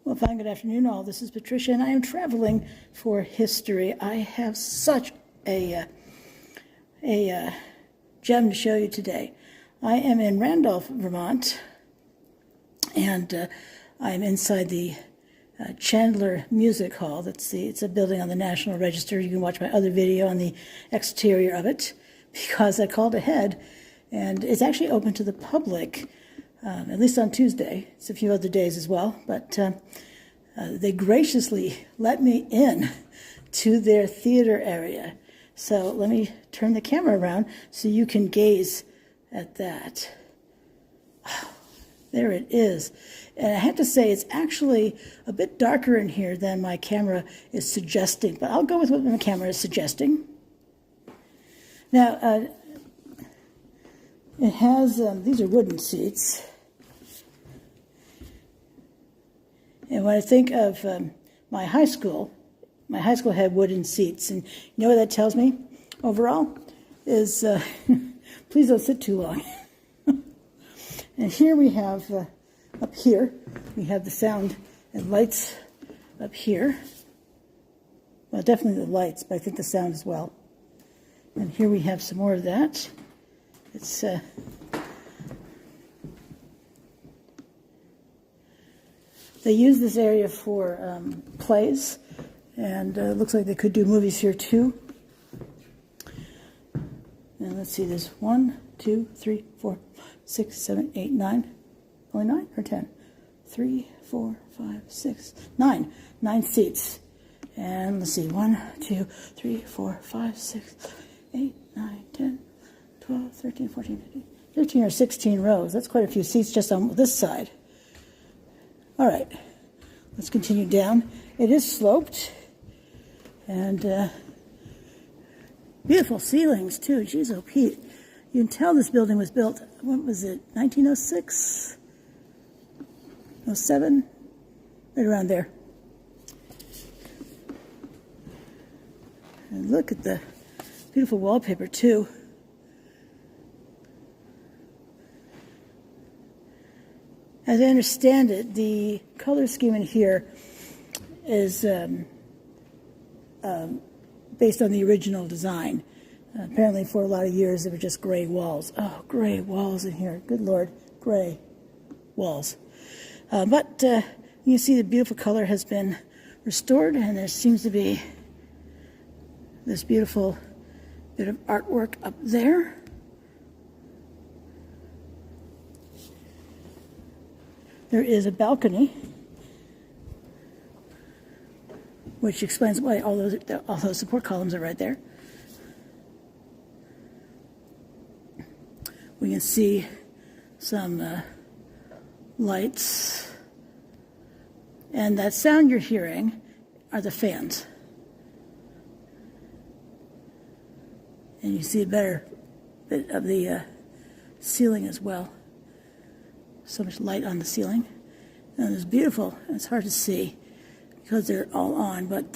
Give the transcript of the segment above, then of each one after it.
Well, fine, good afternoon all. This is Patricia, and I am traveling for history. I have such a gem to show you today. I am in Randolph, Vermont, and I'm inside the Chandler Music Hall. It's a building on the National Register. You can watch my other video on the exterior of it, because I called ahead, and it's actually open to the public. At least on Tuesday. It's a few other days as well, but they graciously let me in to their theater area. So let me turn the camera around so you can gaze at that. Oh, there it is. And I have to say, it's actually a bit darker in here than my camera is suggesting, but I'll go with what my camera is suggesting. Now, it has, these are wooden seats. And when I think of my high school had wooden seats. And you know what that tells me overall? Is please don't sit too long. And here we have, up here, we have the sound and lights up here. Well, definitely the lights, but I think the sound as well. And here we have some more of that. It's they use this area for plays, and it looks like they could do movies here too. And let's see, there's 1, 2, 3, 4, 6, 7, 8, 9. Only 9 or 10? 3, 4, 5, 6, 9. 9 seats. And let's see, 1, 2, 3, 4, 5, 6, 8, 9, 10, 12, 13, 14, 15, 15 or 16 rows. That's quite a few seats just on this side. All right, let's continue down. It is sloped, and beautiful ceilings too. Geez, oh Pete, you can tell this building was built, what was it, 1906, 07, right around there. And look at the beautiful wallpaper too. As I understand it, the color scheme in here is based on the original design. Apparently for a lot of years, they were just gray walls. Oh, gray walls in here. Good Lord, gray walls. But you see the beautiful color has been restored, and there seems to be this beautiful bit of artwork up there. There is a balcony, which explains why all those support columns are right there. We can see some lights, and that sound you're hearing are the fans. And you see a better bit of the ceiling as well. So much light on the ceiling, and it's beautiful. It's hard to see because they're all on, but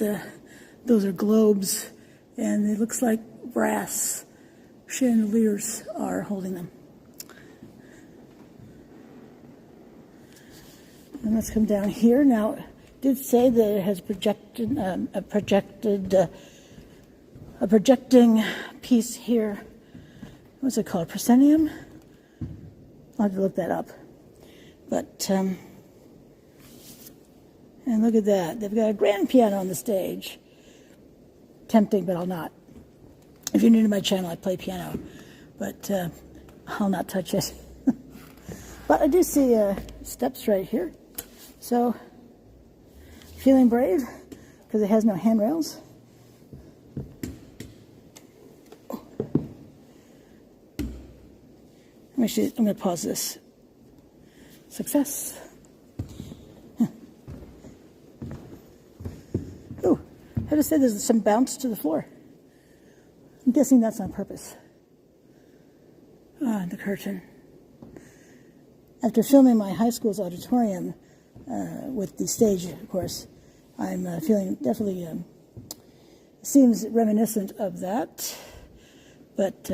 those are globes, and it looks like brass chandeliers are holding them. And let's come down here. Now, it did say that it has a projecting piece here. What's it called? Proscenium? I'll have to look that up. But, and look at that. They've got a grand piano on the stage. Tempting, but I'll not. If you're new to my channel, I play piano. But I'll not touch it. But I do see steps right here. So, feeling brave, because it has no handrails. I'm going to pause this. Success. Ooh, I just said there's some bounce to the floor. I'm guessing that's on purpose. Ah, the curtain. After filming my high school's auditorium with the stage, of course, I'm feeling definitely, seems reminiscent of that, but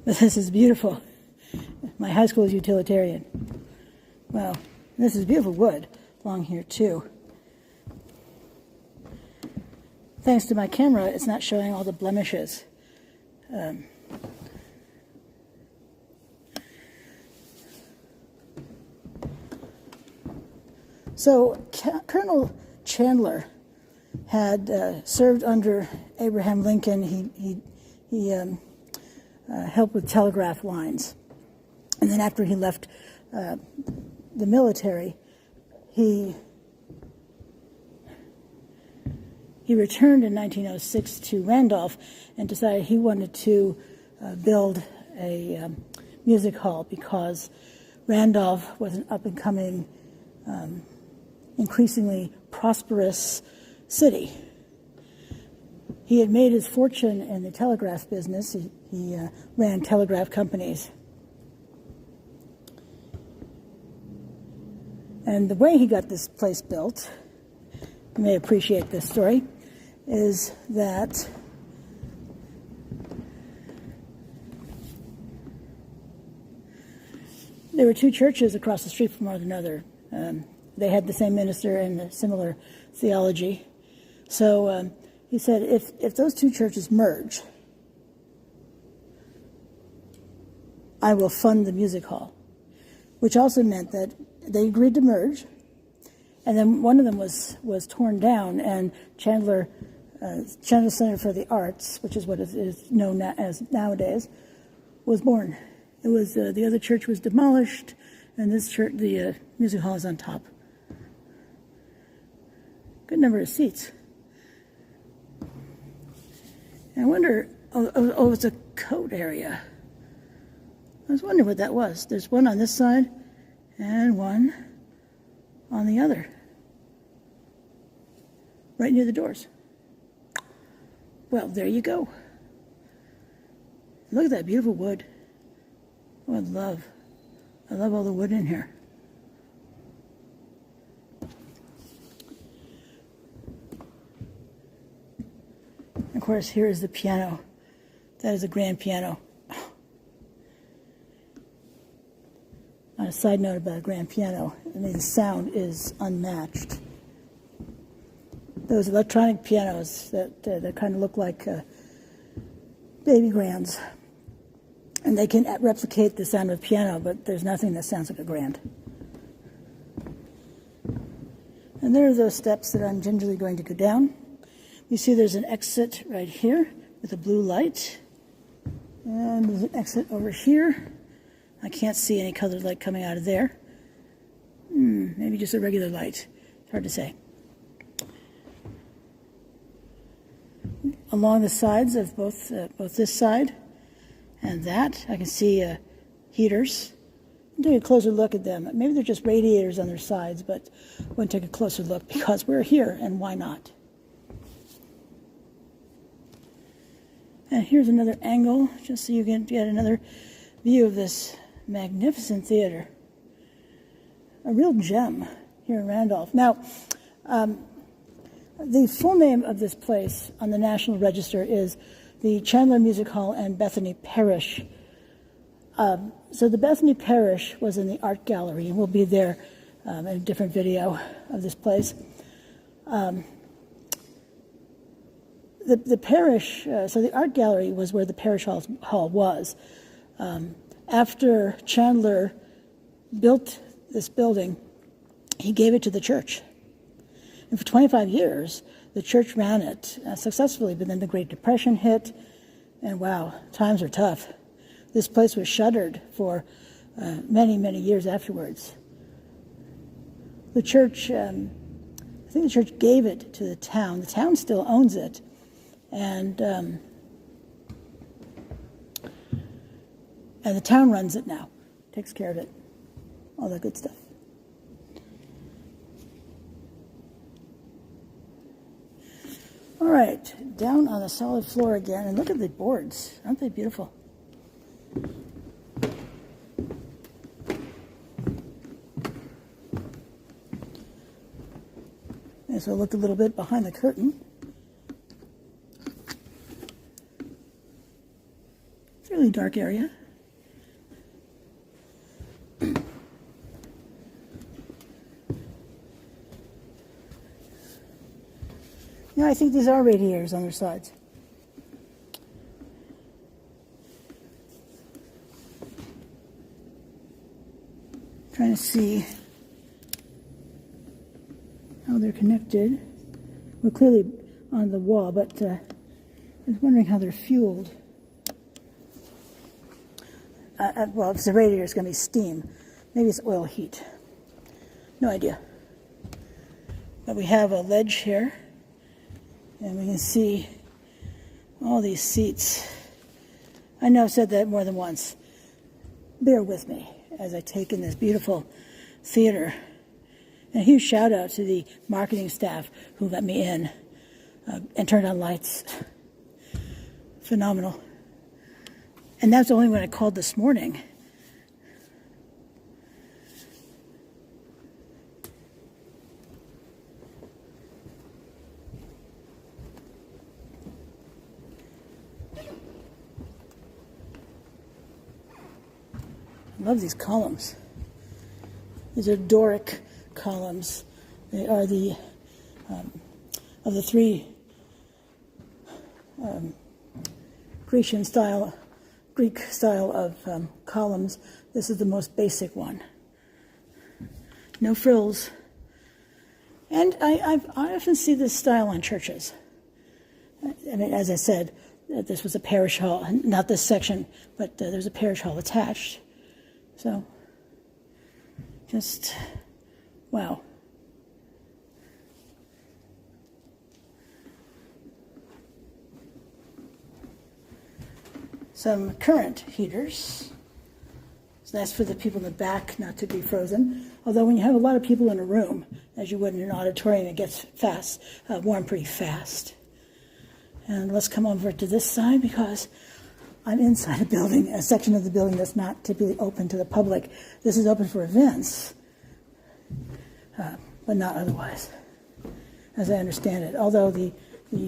this is beautiful. My high school is utilitarian. Wow, this is beautiful wood along here too. Thanks to my camera, it's not showing all the blemishes. So Colonel Chandler had served under Abraham Lincoln. He helped with telegraph lines, and then after he left the military, he returned in 1906 to Randolph and decided he wanted to build a music hall because Randolph was an up-and-coming, increasingly prosperous city. He had made his fortune in the telegraph business. He ran telegraph companies. And the way he got this place built, you may appreciate this story, is that there were two churches across the street from one another. They had the same minister and a similar theology. So he said, if those two churches merge, I will fund the music hall, which also meant that they agreed to merge. And then one of them was torn down, and Chandler Center for the Arts, which is what it is known as nowadays, was born. It was the other church was demolished, and this church, the music hall, is on top. Good number of seats. And I wonder, it's a coat area. I was wondering what that was. There's one on this side and one on the other, right near the doors. Well, there you go. Look at that beautiful wood. Oh, I love all the wood in here. Of course, here is the piano. That is a grand piano. On a side note about a grand piano, I mean, the sound is unmatched. Those electronic pianos that kind of look like baby grands, and they can replicate the sound of a piano, but there's nothing that sounds like a grand. And there are those steps that I'm gingerly going to go down. You see there's an exit right here with a blue light, and there's an exit over here. I can't see any colored light coming out of there. Maybe just a regular light. It's hard to say. Along the sides of both this side and that, I can see heaters. I'm taking a closer look at them. Maybe they're just radiators on their sides, but I want to take a closer look because we're here, and why not? And here's another angle, just so you can get another view of this magnificent theater. A real gem here in Randolph. Now, the full name of this place on the National Register is the Chandler Music Hall and Bethany Parish. So the Bethany Parish was in the art gallery, and we'll be there in a different video of this place. The parish, so the art gallery was where the parish hall was. After Chandler built this building, he gave it to the church. And for 25 years, the church ran it successfully, but then the Great Depression hit, and wow, times are tough. This place was shuttered for many, many years afterwards. The church, I think the church gave it to the town. The town still owns it, and the town runs it now, takes care of it, all that good stuff. All right, down on the solid floor again, and look at the boards. Aren't they beautiful? And so look a little bit behind the curtain. Fairly dark area. I think these are radiators on their sides. Trying to see how they're connected. We're clearly on the wall, but I was wondering how they're fueled. Well, if it's a radiator, it's going to be steam. Maybe it's oil heat. No idea. But we have a ledge here, and we can see all these seats. I know I've said that more than once. Bear with me as I take in this beautiful theater. And a huge shout out to the marketing staff who let me in and turned on lights. Phenomenal. And that's only when I called this morning. I love these columns. These are Doric columns. They are the of the three Greek style of columns. This is the most basic one. No frills. And I often see this style on churches. I mean, as I said, this was a parish hall, not this section, but there's a parish hall attached. So, just, wow. Some current heaters. It's nice for the people in the back not to be frozen. Although when you have a lot of people in a room, as you would in an auditorium, it gets warm pretty fast. And let's come over to this side because I'm inside a building, a section of the building that's not typically open to the public. This is open for events, but not otherwise, as I understand it. Although the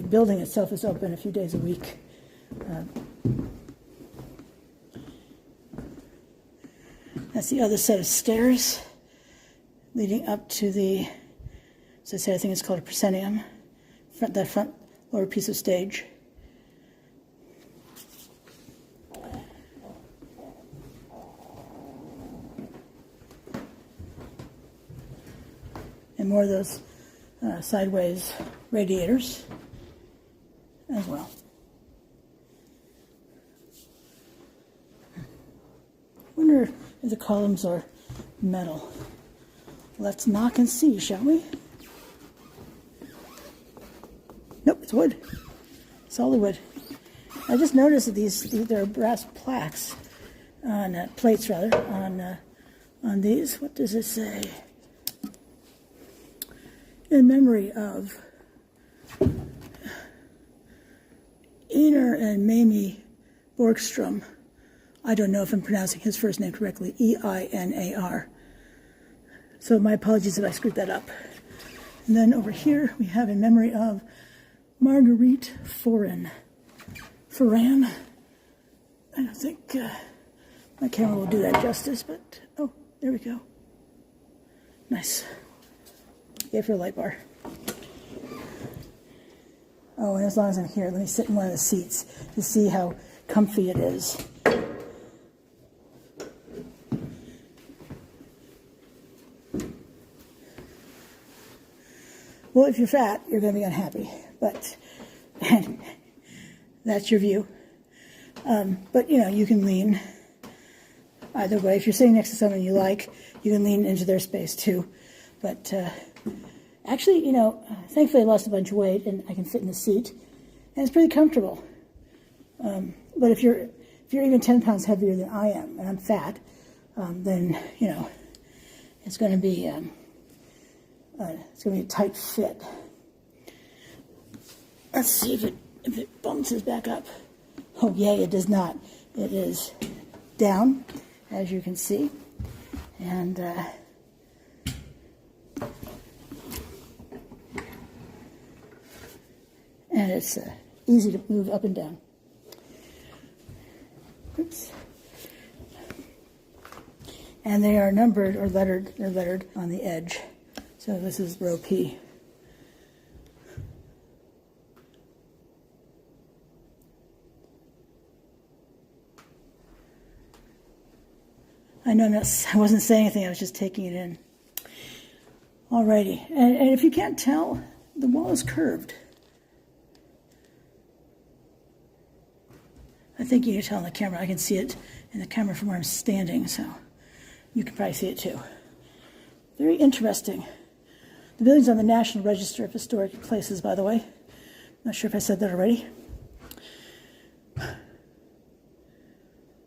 building itself is open a few days a week. That's the other set of stairs leading up to the, as I said, I think it's called a proscenium, that front lower piece of stage. And more of those sideways radiators as well. I wonder if the columns are metal. Let's knock and see, shall we? Nope, it's wood. Solid wood. I just noticed that there are brass plaques on plates, rather, on these. What does it say? In memory of Einar and Mamie Borgstrom. I don't know if I'm pronouncing his first name correctly, E-I-N-A-R. So my apologies if I screwed that up. And then over here we have in memory of Marguerite Foran. I don't think my camera will do that justice, but oh, there we go. Nice. Yay for a light bar. Oh, and as long as I'm here, let me sit in one of the seats to see how comfy it is. Well, if you're fat, you're going to be unhappy, but that's your view. But, you can lean either way. If you're sitting next to someone you like, you can lean into their space too. But actually, thankfully I lost a bunch of weight and I can fit in the seat, and it's pretty comfortable. But if you're even 10 pounds heavier than I am, and I'm fat, then it's going to be a tight fit. Let's see if it bounces back up. Oh yay, it does not. It is down, as you can see, and it's easy to move up and down. Oops. And they are numbered or lettered. They're lettered on the edge. So this is row P. I know I wasn't saying anything, I was just taking it in. Alrighty, and if you can't tell, the wall is curved. I think you can tell on the camera. I can see it in the camera from where I'm standing, so you can probably see it too. Very interesting. The building's on the National Register of Historic Places, by the way. Not sure if I said that already.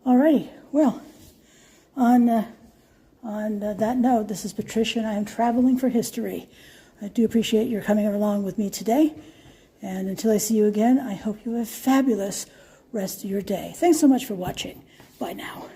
Alrighty, well, on that note, this is Patricia, and I am traveling for history. I do appreciate your coming along with me today, and until I see you again, I hope you have a fabulous rest of your day. Thanks so much for watching. Bye now.